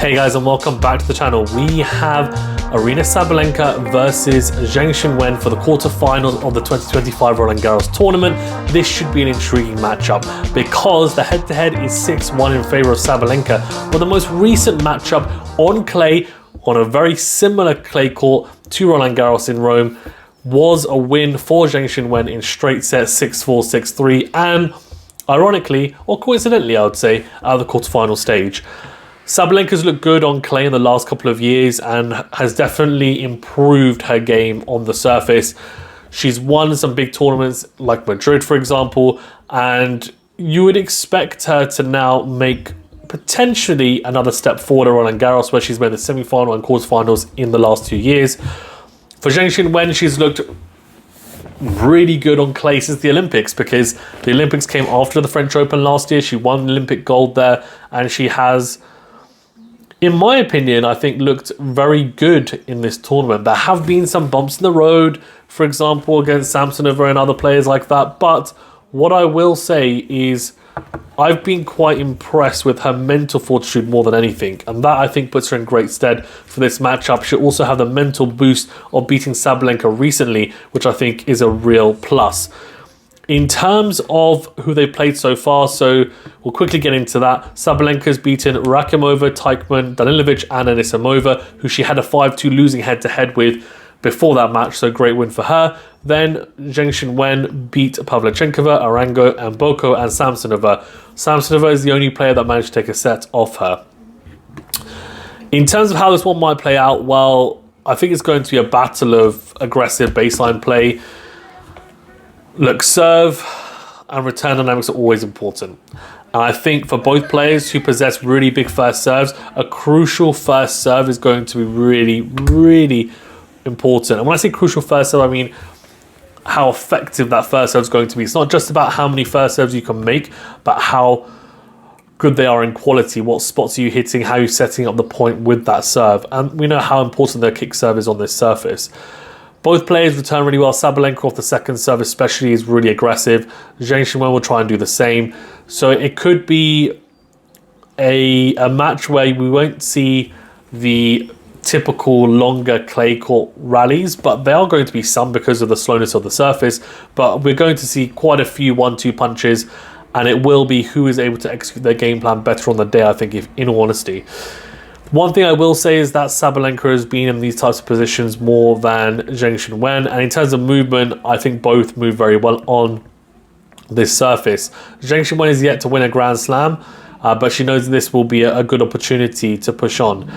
Hey guys, and welcome back to the channel. We have Aryna Sabalenka versus Qinwen for the quarterfinals of the 2025 Roland Garros tournament. This should be an intriguing matchup because the head-to-head is 6-1 in favor of Sabalenka, but the most recent matchup on clay, on a very similar clay court to Roland Garros in Rome, was a win for Qinwen in straight sets 6-4, 6-3, and ironically, or coincidentally I would say, at the quarterfinal stage. Sabalenka's looked good on clay in the last couple of years and has definitely improved her game on the surface. She's won some big tournaments like Madrid, for example, and you would expect her to now make potentially another step forward at Roland Garros, where she's made the semi-final and quarterfinals in the last 2 years. For Qinwen, she's looked really good on clay since the Olympics, because the Olympics came after the French Open last year. She won Olympic gold there, and she has, in my opinion, I think looked very good in this tournament. There have been some bumps in the road, for example, against Samsonova and other players like that. But what I will say is I've been quite impressed with her mental fortitude more than anything. And that, I think, puts her in great stead for this matchup. She'll also have the mental boost of beating Sabalenka recently, which I think is a real plus. In terms of who they played so far, so we'll quickly get into that. Sabalenka's beaten Rakimova, Teichmann, Danilovic and Anisimova, who she had a 5-2 losing head-to-head with before that match, so great win for her. Then Qinwen beat Pavlyuchenkova, Arango and Boko and Samsonova. Samsonova is the only player that managed to take a set off her. In terms of how this one might play out, well, I think it's going to be a battle of aggressive baseline play. Look, serve and return dynamics are always important. And I think for both players who possess really big first serves, a crucial first serve is going to be really, really important. And when I say crucial first serve, I mean how effective that first serve is going to be. It's not just about how many first serves you can make, but how good they are in quality. What spots are you hitting? How are you setting up the point with that serve? And we know how important their kick serve is on this surface. Both players return really well. Sabalenka off the second serve especially is really aggressive. Qinwen will try and do the same. So it could be a match where we won't see the typical longer clay court rallies, but there are going to be some because of the slowness of the surface. But we're going to see quite a few 1-2 punches, and it will be who is able to execute their game plan better on the day, I think, if in all honesty. One thing I will say is that Sabalenka has been in these types of positions more than Qinwen, and in terms of movement, I think both move very well on this surface. Qinwen is yet to win a Grand Slam, but she knows this will be a good opportunity to push on.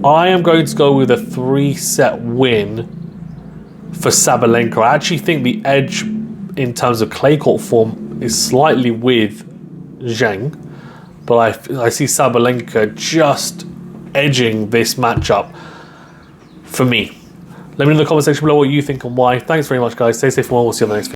I am going to go with a 3-set win for Sabalenka. I actually think the edge in terms of clay court form is slightly with Zheng, but I see Sabalenka just edging this matchup for me. Let me know in the comment section below what you think and why. Thanks very much, guys. Stay safe and we'll see you on the next video.